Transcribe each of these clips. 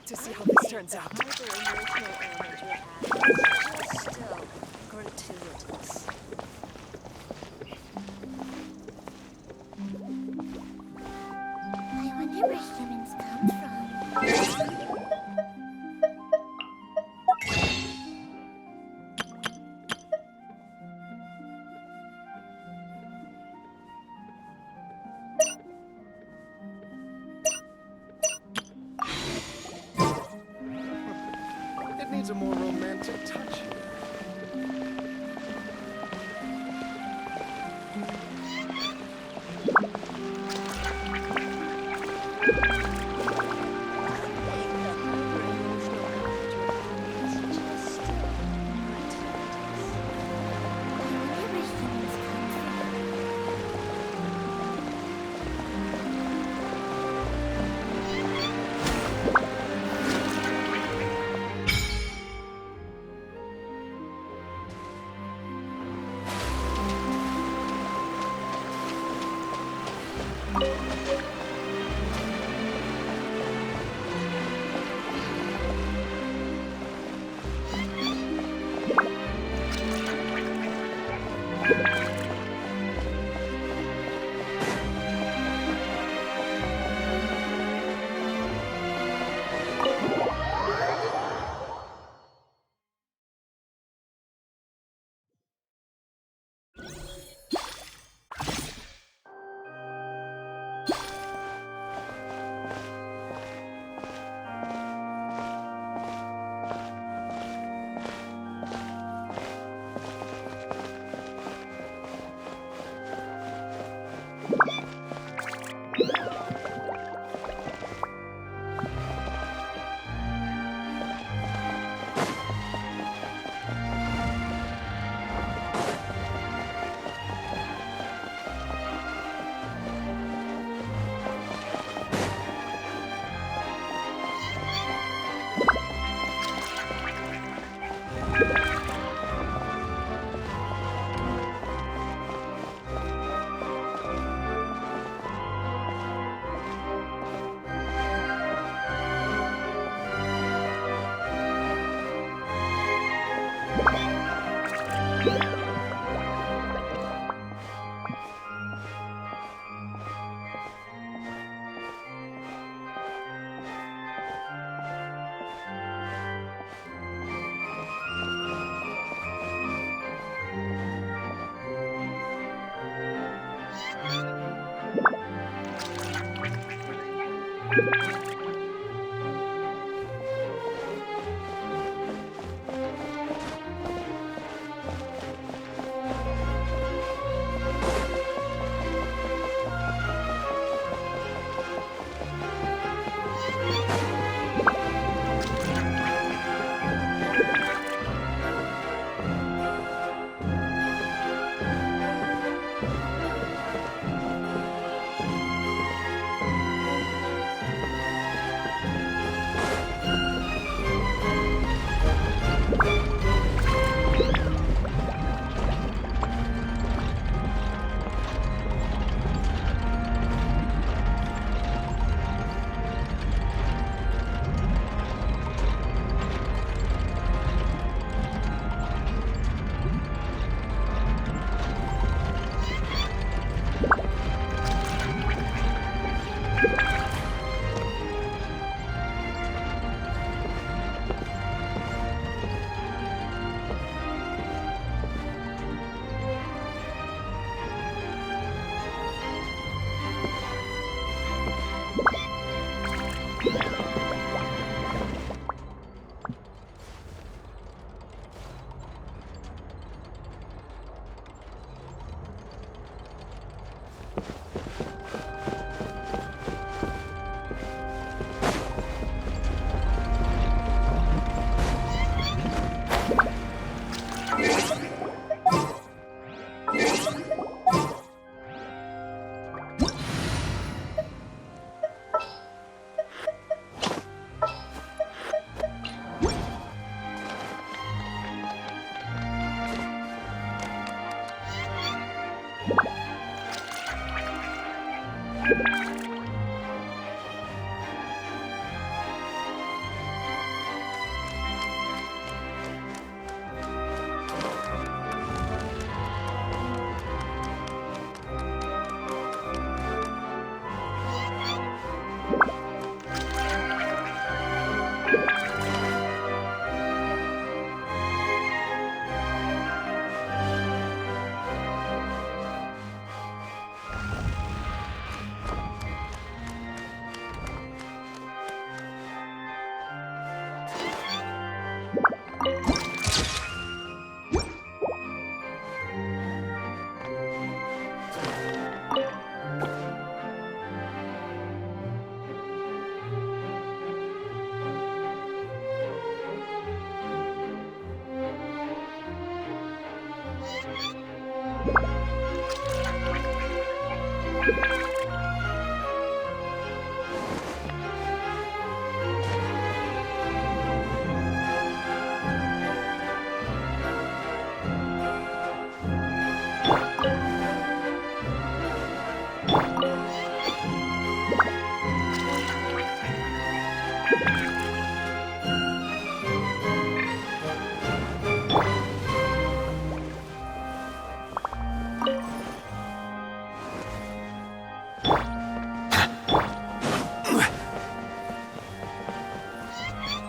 to see how this turns out. Hyper-emotional element you have is just still gratuitous. I wonder where humans come from. It needs a more romantic touch here.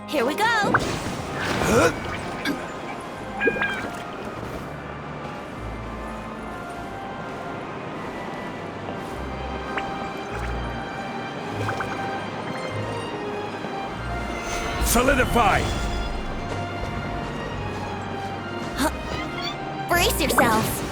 Here we go. Solidify! Brace yourselves.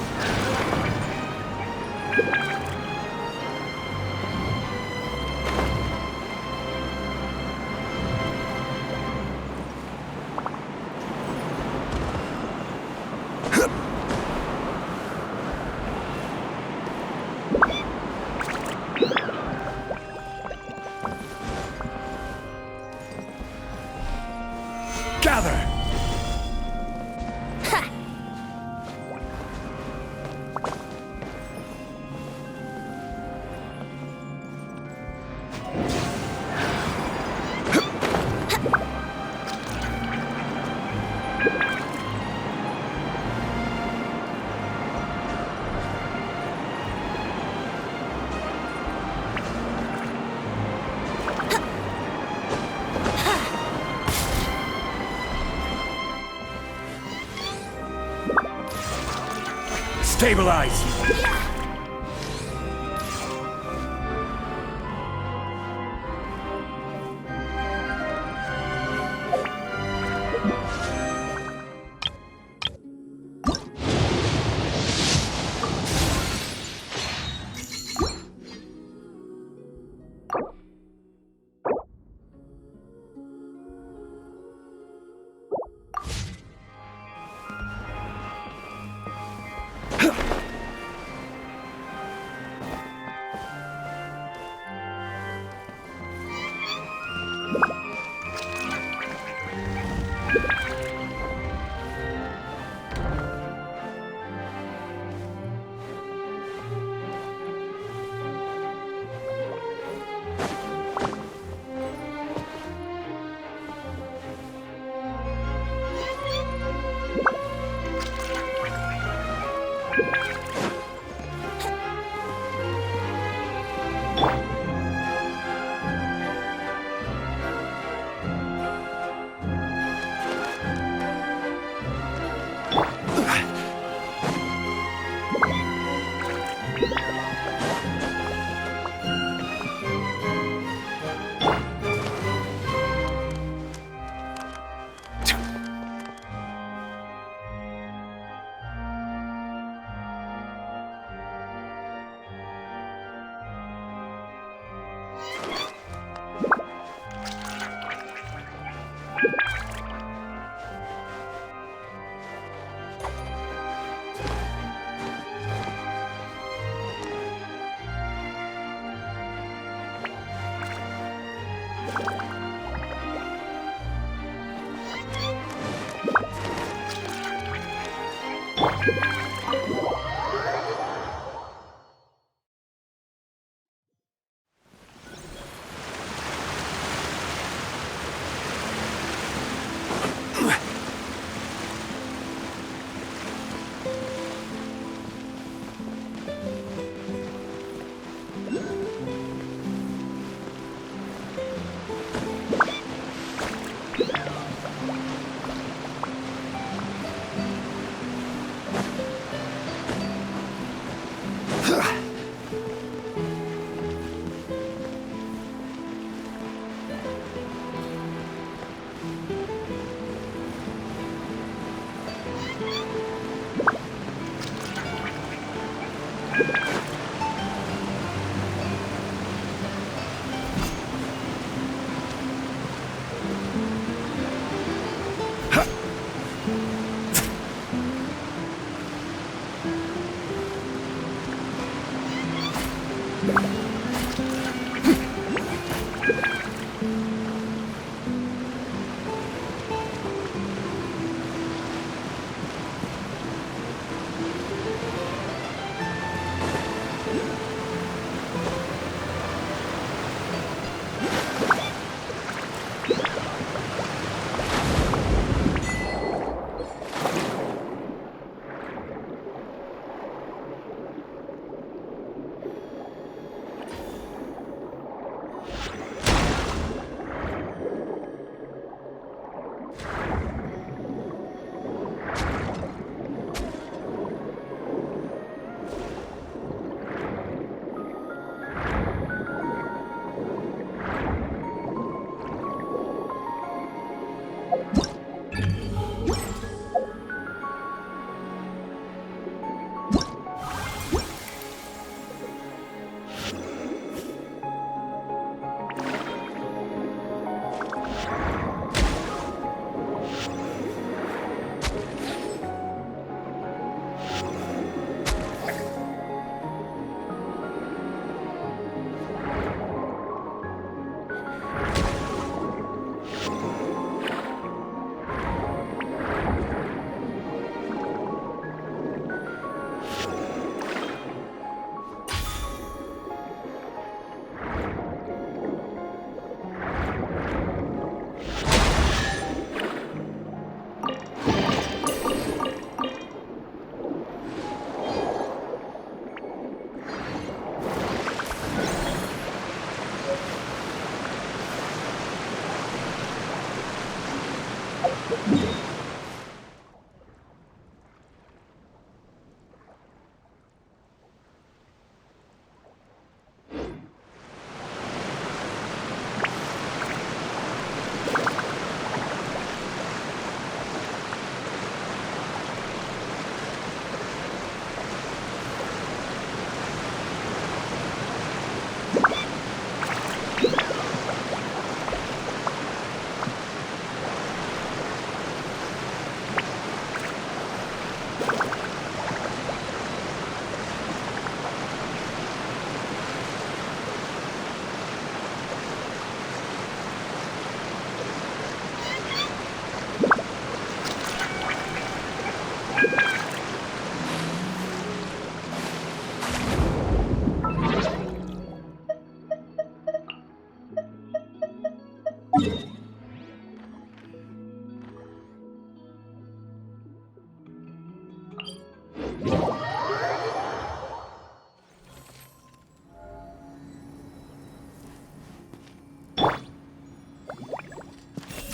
Gather! Stabilize!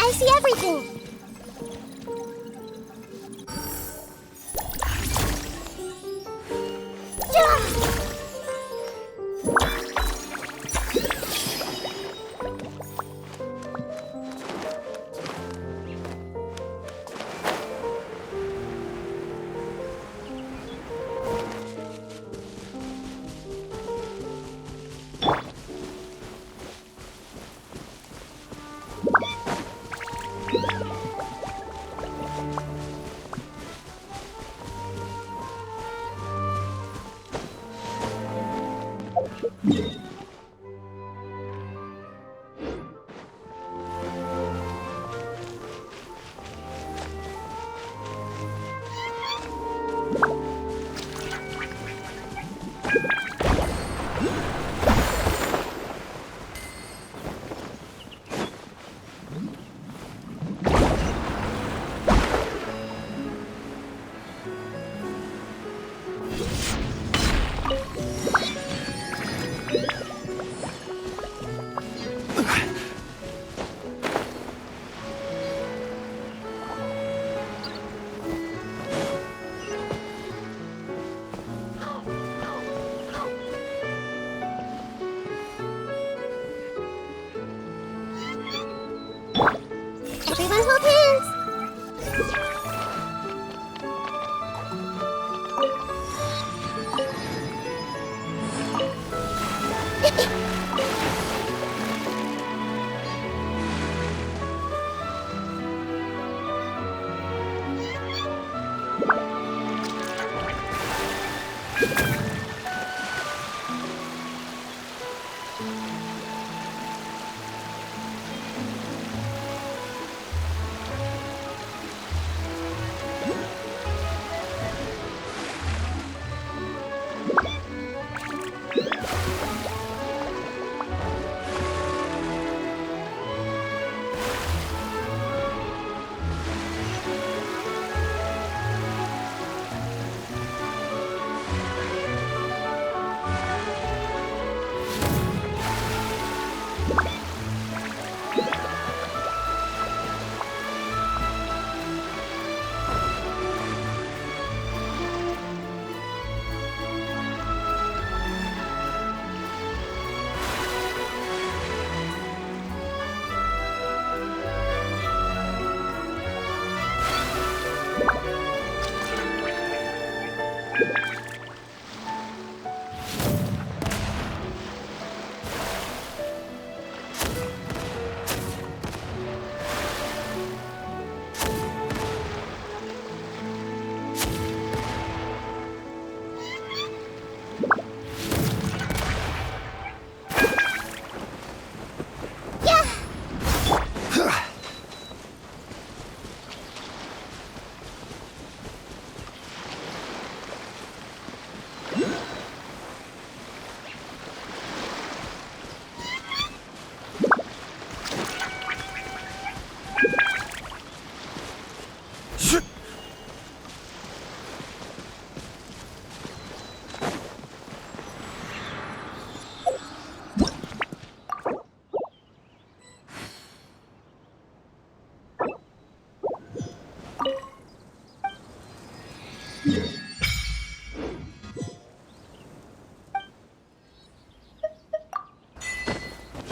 I see everything! Everyone hold hands!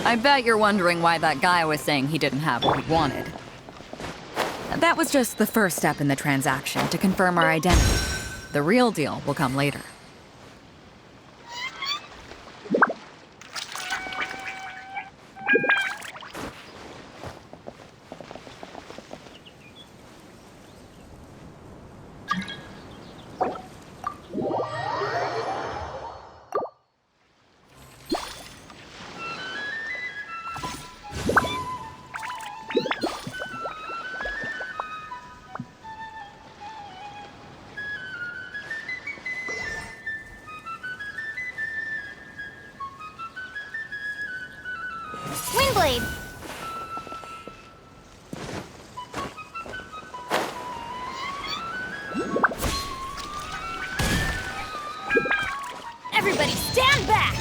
I bet you're wondering why that guy was saying he didn't have what he wanted. That was just the first step in the transaction to confirm our identity. The real deal will come later. Windblade! Everybody stand back!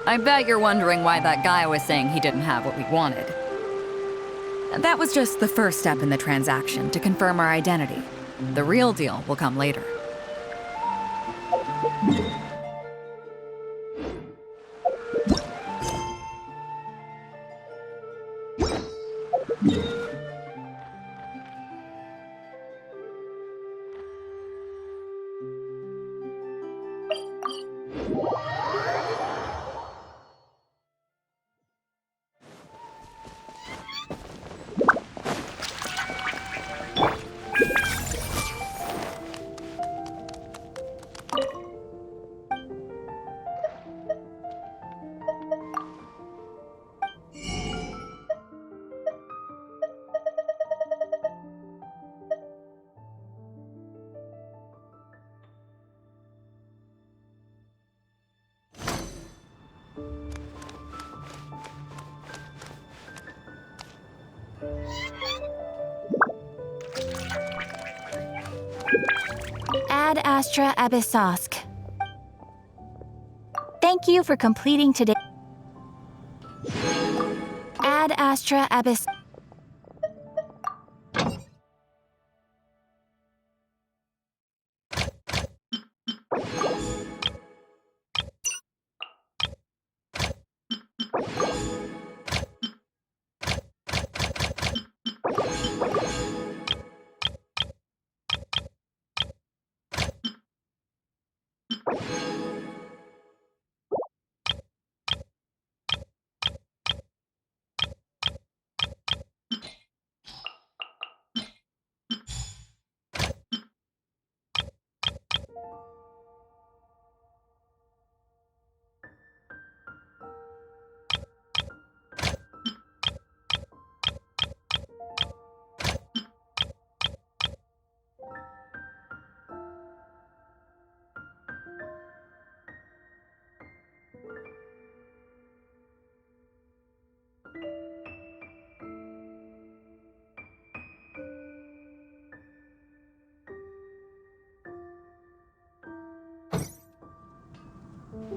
I bet you're wondering why that guy was saying he didn't have what we wanted. That was just the first step in the transaction to confirm our identity. The real deal will come later. Ad Astra Abyssosk. Thank you for completing today. Ad Astra Abyss.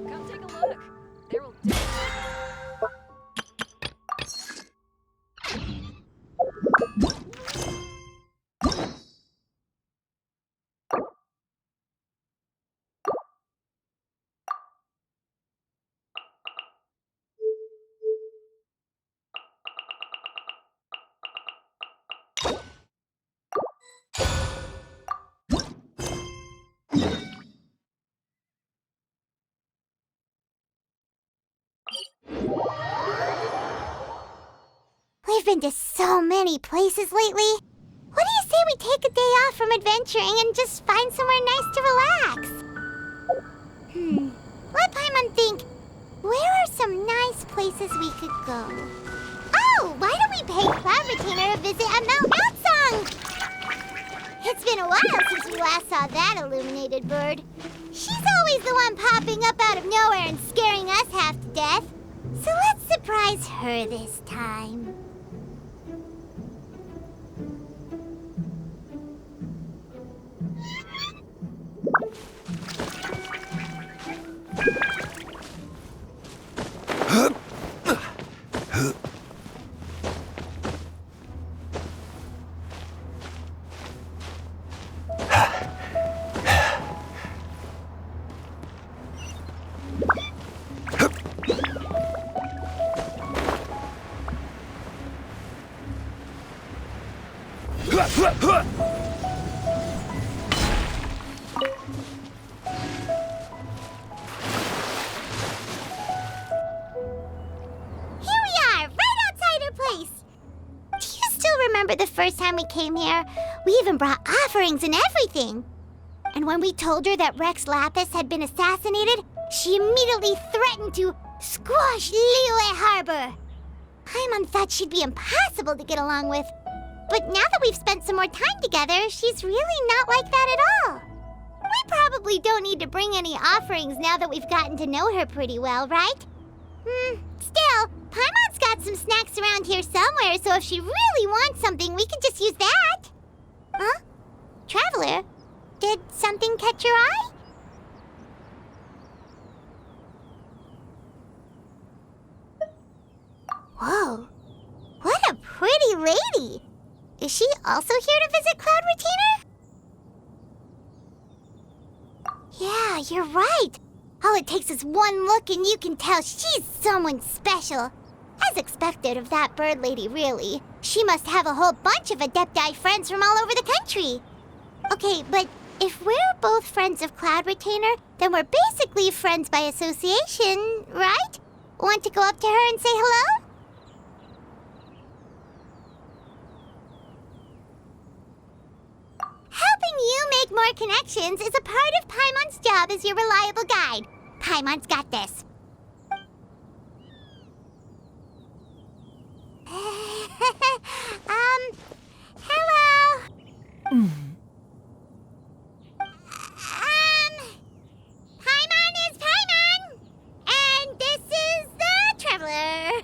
Come take a look. There will We've been to so many places lately. What do you say we take a day off from adventuring and just find somewhere nice to relax? Let Paimon think. Where are some nice places we could go? Oh, why don't we pay Cloud Retainer a visit at Mount Atsung? It's been a while since we last saw that illuminated bird. She's always the one popping up out of nowhere and scaring us half to death. So let's surprise her this time. The first time we came here, we even brought offerings and everything. And when we told her that Rex Lapis had been assassinated, she immediately threatened to squash Liyue Harbor. Paimon thought she'd be impossible to get along with. But now that we've spent some more time together, she's really not like that at all. We probably don't need to bring any offerings now that we've gotten to know her pretty well, right? Still, Paimon's got some snacks around here somewhere, so if she really wants something, we can just use that. Huh? Traveler, did something catch your eye? pretty lady. Is she also here to visit Cloud Retainer? Yeah, you're right. All it takes is one look and you can tell she's someone special. As expected of that bird lady, really. She must have a whole bunch of Adepti friends from all over the country. Okay, but if we're both friends of Cloud Retainer, then we're basically friends by association, right? Want to go up to her and say hello? Helping you make more connections is a part of Paimon's job as your reliable guide. Paimon's got this. Hello. Paimon is Paimon, and this is the Traveler.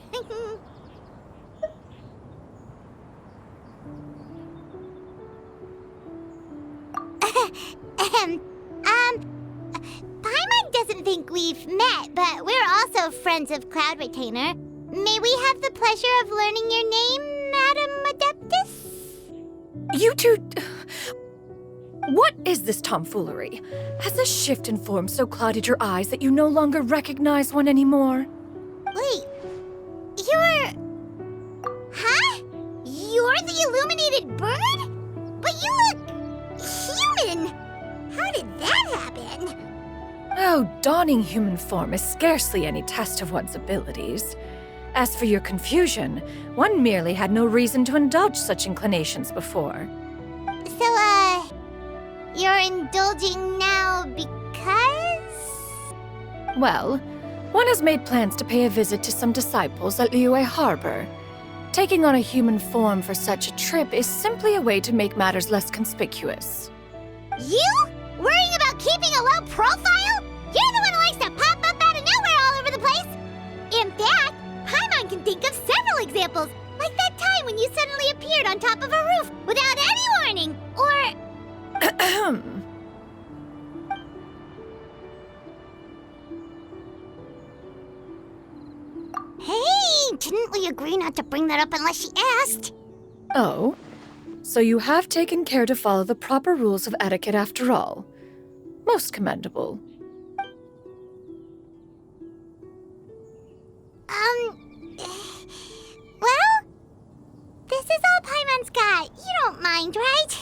Paimon doesn't think we've met, but we're also friends of Cloud Retainer. May we have the pleasure of learning your name, Madam Adeptus? You two... What is this tomfoolery? Has this shift in form so clouded your eyes that you no longer recognize one anymore? Wait, you're... Huh? You're the illuminated bird? But you look... human! How did that happen? Oh, donning human form is scarcely any test of one's abilities. As for your confusion, one merely had no reason to indulge such inclinations before. So, you're indulging now because? Well, one has made plans to pay a visit to some disciples at Liyue Harbor. Taking on a human form for such a trip is simply a way to make matters less conspicuous. You? Worrying about keeping a low profile? You're the one who likes to pop up out of nowhere all over the place! In fact, Paimon can think of several examples, like that time when you suddenly appeared on top of a roof without any warning, or... Hey, didn't we agree not to bring that up unless she asked? Oh? So you have taken care to follow the proper rules of etiquette after all. Most commendable. Well, this is all Paimon's got. You don't mind, right?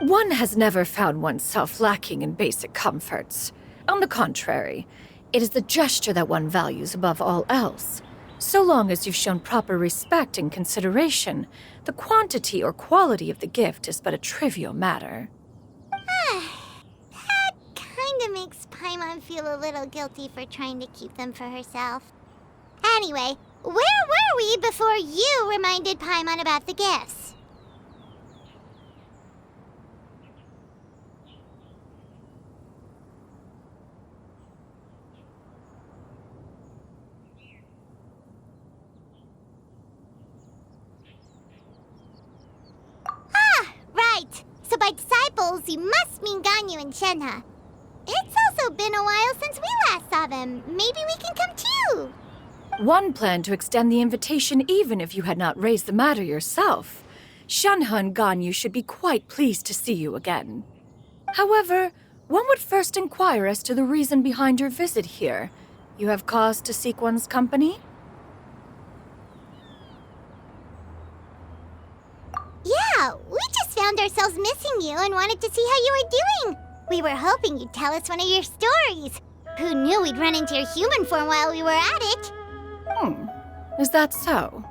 One has never found oneself lacking in basic comforts. On the contrary, it is the gesture that one values above all else. So long as you've shown proper respect and consideration, the quantity or quality of the gift is but a trivial matter. That kinda makes Paimon feel a little guilty for trying to keep them for herself. Anyway, where were we before you reminded Paimon about the gifts? Right. So by disciples, you must mean Ganyu and Shenhe. It's also been a while since we last saw them. Maybe we can come too. One planned to extend the invitation even if you had not raised the matter yourself. Shenhe and Ganyu should be quite pleased to see you again. However, one would first inquire as to the reason behind your visit here. You have cause to seek one's company? Yeah, we just found ourselves missing you and wanted to see how you were doing. We were hoping you'd tell us one of your stories. Who knew we'd run into your human form while we were at it? Is that so?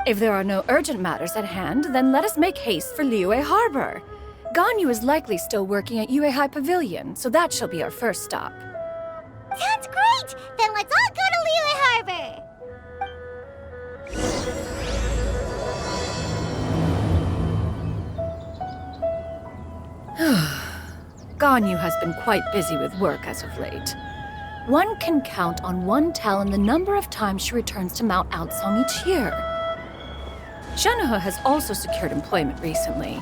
If there are no urgent matters at hand, then let us make haste for Liyue Harbor. Ganyu is likely still working at Yuehai Pavilion, so that shall be our first stop. Sounds great! Then let's all go to Liyue Harbor! Ganyu has been quite busy with work as of late. One can count on one talon the number of times she returns to Mount Outsong each year. Shenhe has also secured employment recently.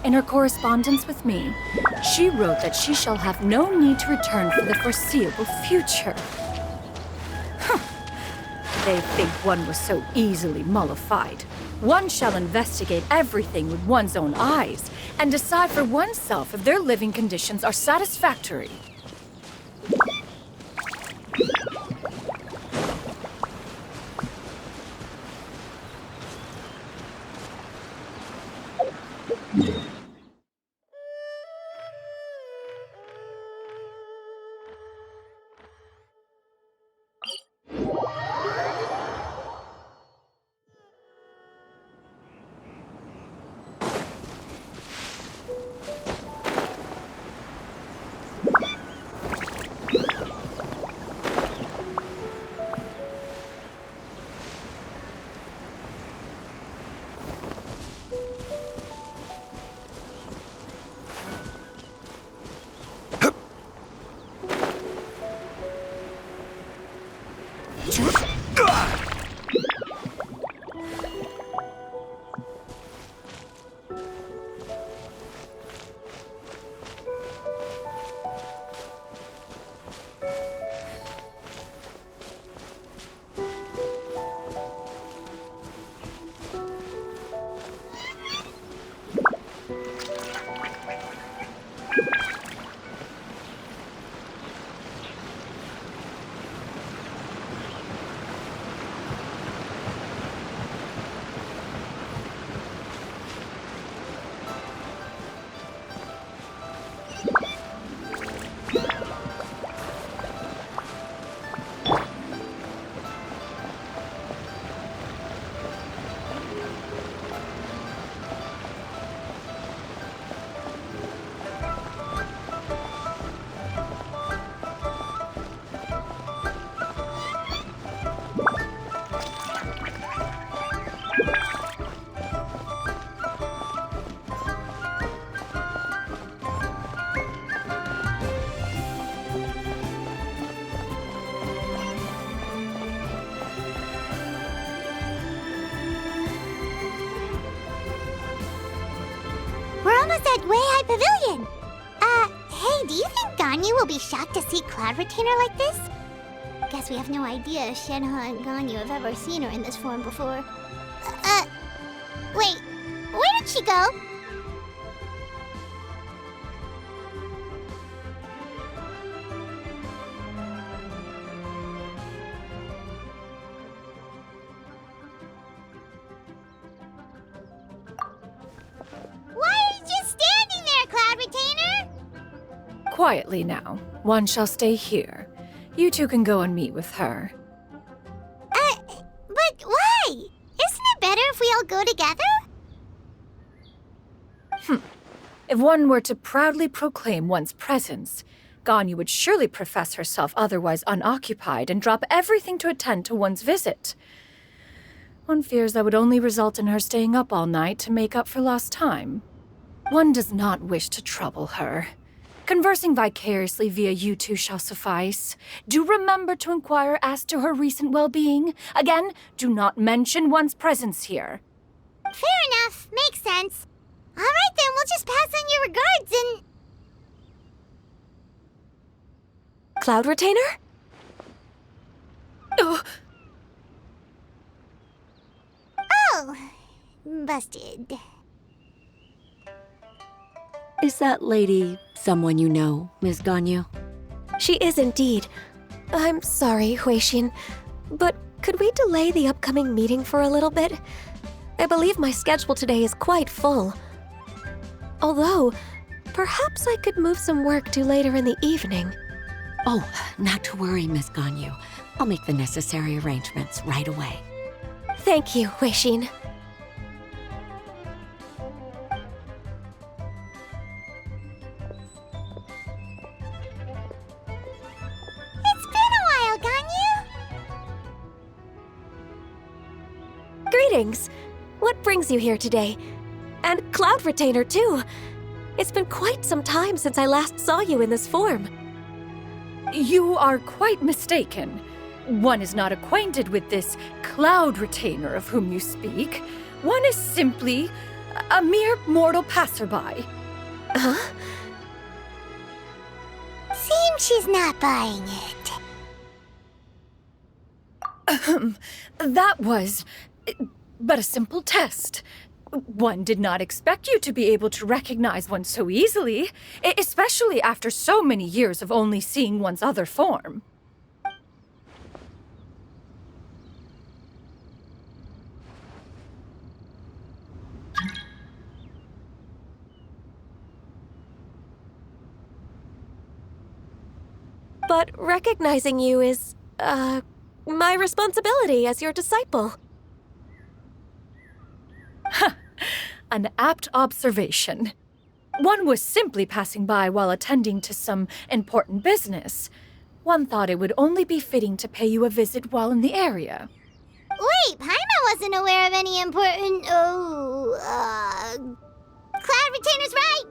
In her correspondence with me, she wrote that she shall have no need to return for the foreseeable future. They think one was so easily mollified. One shall investigate everything with one's own eyes and decide for oneself if their living conditions are satisfactory. We're almost at Way High Pavilion. Hey, do you think Ganyu will be shocked to see Cloud Retainer like this? Guess we have no idea if Shenhe and Ganyu have ever seen her in this form before. Wait, where did she go? Why are you just standing there, Cloud Retainer? Quietly now. One shall stay here. You two can go and meet with her. But why? Isn't it better if we all go together? If one were to proudly proclaim one's presence, Ganyu would surely profess herself otherwise unoccupied and drop everything to attend to one's visit. One fears that would only result in her staying up all night to make up for lost time. One does not wish to trouble her. Conversing vicariously via you two shall suffice. Do remember to inquire as to her recent well-being. Again, do not mention one's presence here. Fair enough. Makes sense. All right, then. We'll just pass on your regards and... Cloud Retainer? Oh, busted. Is that lady someone you know, Miss Ganyu? She is indeed. I'm sorry, Huixin, but could we delay the upcoming meeting for a little bit? I believe my schedule today is quite full. Although, perhaps I could move some work to later in the evening. Oh, not to worry, Miss Ganyu. I'll make the necessary arrangements right away. Thank you, Huixin. It's been a while, Ganyu. Greetings. What brings you here today? And Cloud Retainer, too. It's been quite some time since I last saw you in this form. You are quite mistaken. One is not acquainted with this Cloud Retainer of whom you speak. One is simply a mere mortal passerby. Huh? Seems she's not buying it. That was... but a simple test. One did not expect you to be able to recognize one so easily, especially after so many years of only seeing one's other form. But recognizing you is, my responsibility as your disciple. An apt observation. One was simply passing by while attending to some important business. One thought it would only be fitting to pay you a visit while in the area. Wait, Paimon wasn't aware of any important. Cloud Retainer's right!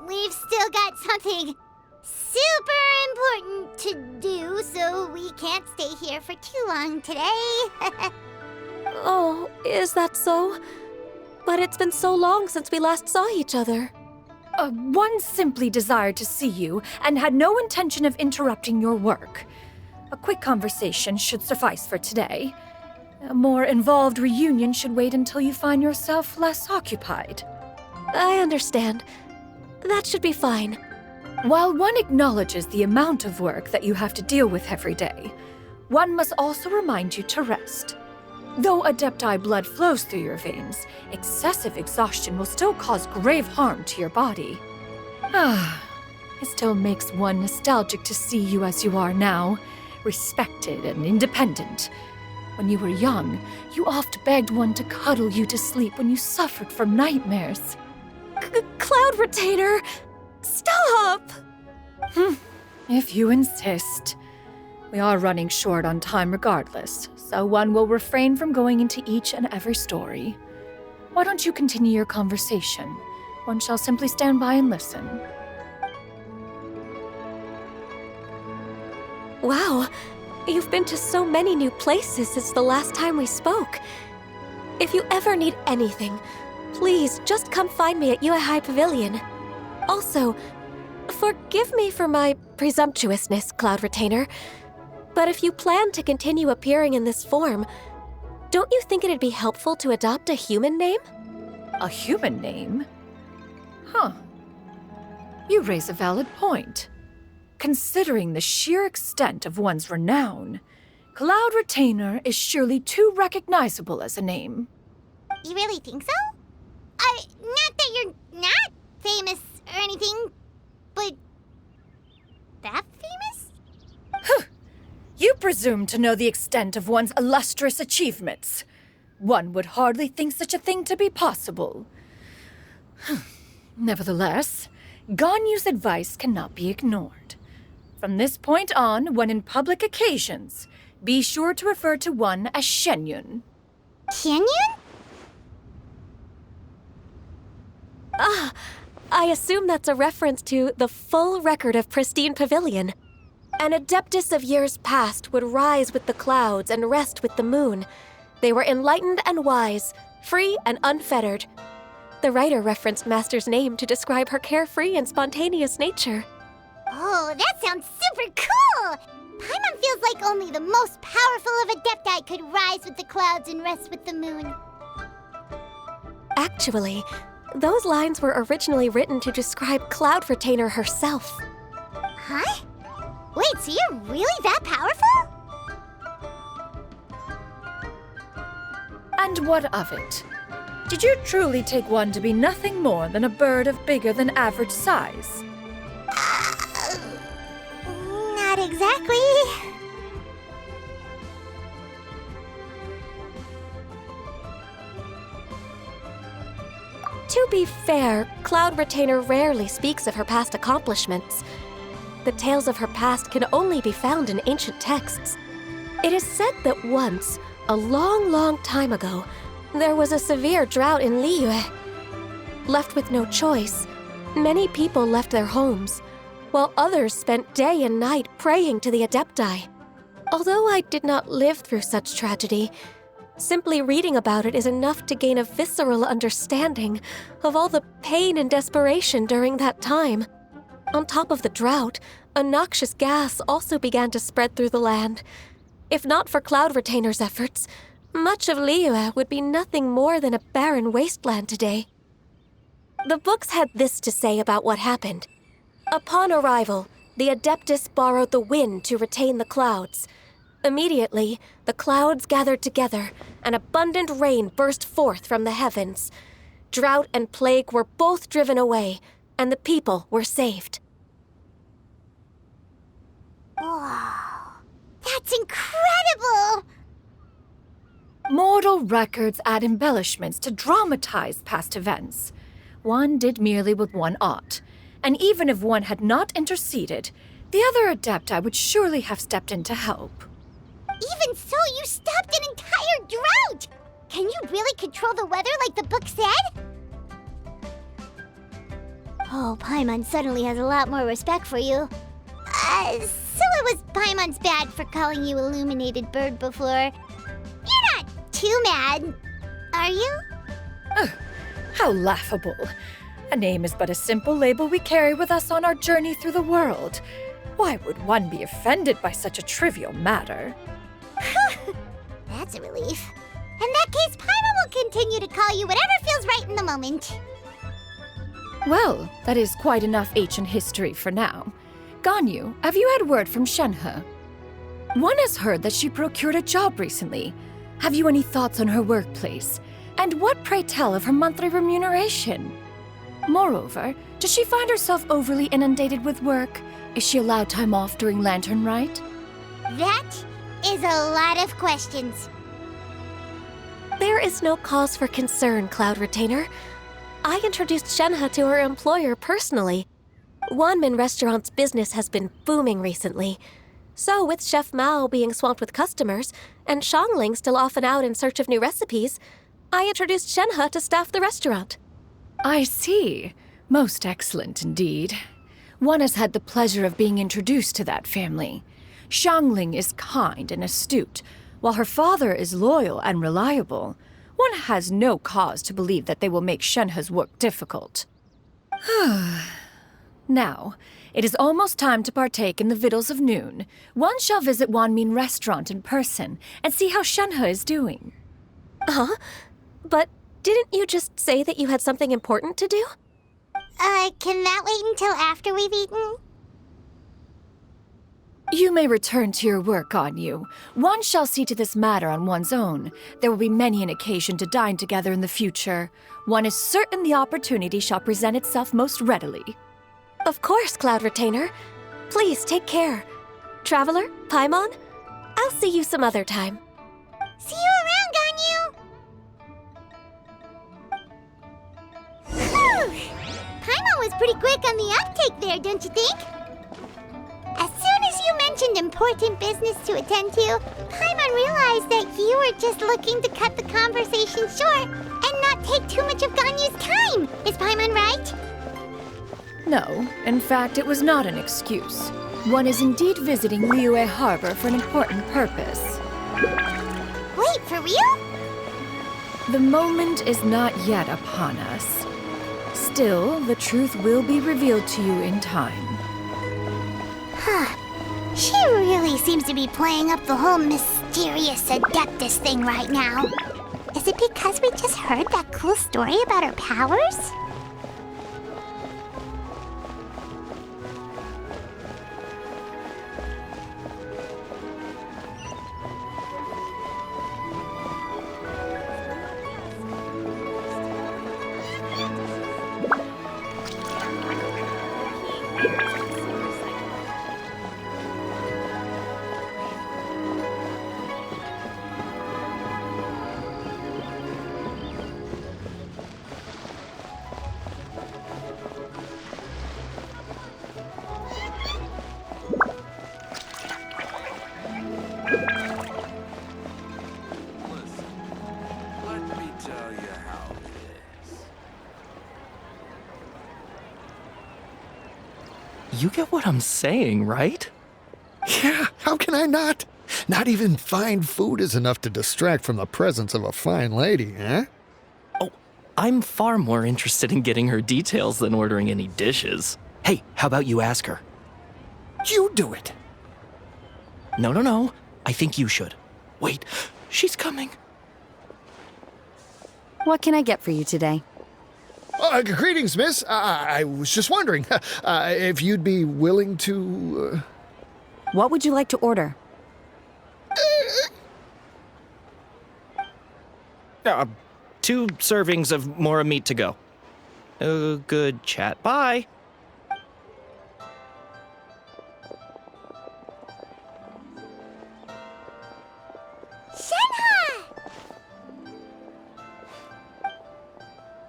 We've still got something super important to do, so we can't stay here for too long today. Oh, is that so? But it's been so long since we last saw each other. One simply desired to see you and had no intention of interrupting your work. A quick conversation should suffice for today. A more involved reunion should wait until you find yourself less occupied. I understand. That should be fine. While one acknowledges the amount of work that you have to deal with every day, one must also remind you to rest. Though Adepti blood flows through your veins, excessive exhaustion will still cause grave harm to your body. It still makes one nostalgic to see you as you are now, respected and independent. When you were young, you oft begged one to cuddle you to sleep when you suffered from nightmares. Cloud Retainer! Stop! If you insist. We are running short on time regardless, so one will refrain from going into each and every story. Why don't you continue your conversation? One shall simply stand by and listen. Wow, you've been to so many new places since the last time we spoke. If you ever need anything, please just come find me at Uehai Pavilion. Also, forgive me for my presumptuousness, Cloud Retainer, but if you plan to continue appearing in this form, don't you think it'd be helpful to adopt a human name? A human name? Huh. You raise a valid point. Considering the sheer extent of one's renown, Cloud Retainer is surely too recognizable as a name. You really think so? Not that you're not famous or anything, but that famous? You presume to know the extent of one's illustrious achievements. One would hardly think such a thing to be possible. Nevertheless, Ganyu's advice cannot be ignored. From this point on, when in public occasions, be sure to refer to one as Shenyun. Shenyun? I assume that's a reference to the full record of Pristine Pavilion. An adeptus of years past would rise with the clouds and rest with the moon. They were enlightened and wise, free and unfettered. The writer referenced Master's name to describe her carefree and spontaneous nature. Oh, that sounds super cool! Paimon feels like only the most powerful of Adepti could rise with the clouds and rest with the moon. Actually, those lines were originally written to describe Cloud Retainer herself. Huh? Wait, so you're really that powerful? And what of it? Did you truly take one to be nothing more than a bird of bigger than average size? Not exactly. To be fair, Cloud Retainer rarely speaks of her past accomplishments. The tales of her past can only be found in ancient texts. It is said that once, a long, long time ago, there was a severe drought in Liyue. Left with no choice, many people left their homes, while others spent day and night praying to the Adepti. Although I did not live through such tragedy, simply reading about it is enough to gain a visceral understanding of all the pain and desperation during that time. On top of the drought, a noxious gas also began to spread through the land. If not for Cloud Retainer's efforts, Much of Liyue would be nothing more than a barren wasteland today. The books had this to say about what happened. Upon arrival, the Adeptus borrowed the wind to retain the clouds. Immediately, the clouds gathered together, and abundant rain burst forth from the heavens. Drought and plague were both driven away, and the people were saved. Wow, that's incredible! Mortal records add embellishments to dramatize past events. One did merely what one ought, and even if one had not interceded, the other Adepti would surely have stepped in to help. Even so, you stopped an entire drought! Can you really control the weather like the book said? Oh, Paimon suddenly has a lot more respect for you. So it was Paimon's bad for calling you Illuminated Bird before. You're not too mad, are you? How laughable. A name is but a simple label we carry with us on our journey through the world. Why would one be offended by such a trivial matter? That's a relief. In that case, Paimon will continue to call you whatever feels right in the moment. Well, that is quite enough ancient history for now. Ganyu, have you had word from Shenhe? One has heard that she procured a job recently. Have you any thoughts on her workplace? And what, pray tell, of her monthly remuneration? Moreover, does she find herself overly inundated with work? Is she allowed time off during Lantern Rite? That is a lot of questions. There is no cause for concern, Cloud Retainer. I introduced Shenhe to her employer personally. Wanmin Restaurant's business has been booming recently. So, with Chef Mao being swamped with customers, and Shangling still off and out in search of new recipes, I introduced Shenhe to staff the restaurant. I see. Most excellent indeed. One has had the pleasure of being introduced to that family. Shangling is kind and astute, while her father is loyal and reliable. One has no cause to believe that they will make Shenhe's work difficult. Now, it is almost time to partake in the victuals of noon. One shall visit Wanmin Restaurant in person and see how Shenhe is doing. Huh? But didn't you just say that you had something important to do? Can that wait until after we've eaten? You may return to your work, Ganyu. One shall see to this matter on one's own. There will be many an occasion to dine together in the future. One is certain the opportunity shall present itself most readily. Of course, Cloud Retainer. Please take care. Traveler, Paimon, I'll see you some other time. See you around, Ganyu! Whew! Paimon was pretty quick on the uptake there, don't you think? As soon as you mentioned important business to attend to, Paimon realized that you were just looking to cut the conversation short and not take too much of Ganyu's time. Is Paimon right? No, in fact, it was not an excuse. One is indeed visiting Liyue Harbor for an important purpose. Wait, for real? The moment is not yet upon us. Still, the truth will be revealed to you in time. Huh. She really seems to be playing up the whole mysterious Adeptus thing right now. Is it because we just heard that cool story about her powers? Let me tell you how it is. You get what I'm saying, right? Yeah, how can I not? Not even fine food is enough to distract from the presence of a fine lady, eh? Oh, I'm far more interested in getting her details than ordering any dishes. Hey, how about you ask her? You do it. No. I think you should. Wait, she's coming. What can I get for you today? Greetings, miss. I was just wondering if you'd be willing to... What would you like to order? 2 servings of Mora meat to go. Good chat. Bye.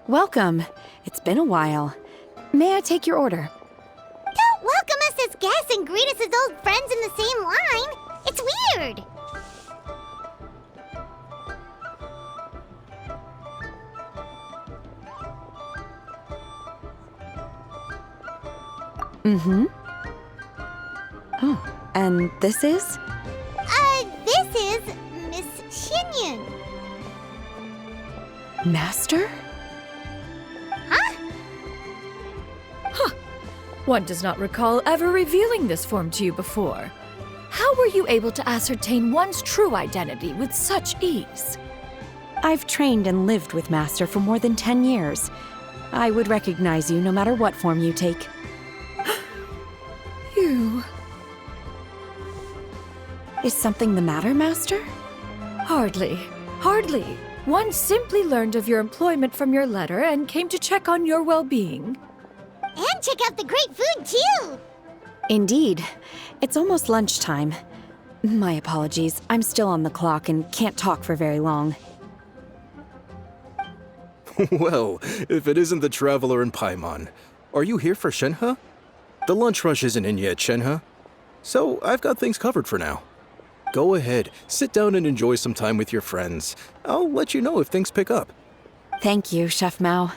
Welcome. It's been a while. May I take your order? Don't welcome us as guests and greet us as old friends in the same line. It's weird. Mm-hmm. Oh, and this is? This is Miss Xinyun. Master? One does not recall ever revealing this form to you before. How were you able to ascertain one's true identity with such ease? I've trained and lived with Master for more than 10 years. I would recognize you no matter what form you take. You... Is something the matter, Master? Hardly. Hardly. One simply learned of your employment from your letter and came to check on your well-being. And check out the great food, too. Indeed. It's almost lunchtime. My apologies. I'm still on the clock and can't talk for very long. Well, if it isn't the Traveler in Paimon, are you here for Shenhe? The lunch rush isn't in yet, Shenhe. So I've got things covered for now. Go ahead, sit down and enjoy some time with your friends. I'll let you know if things pick up. Thank you, Chef Mao.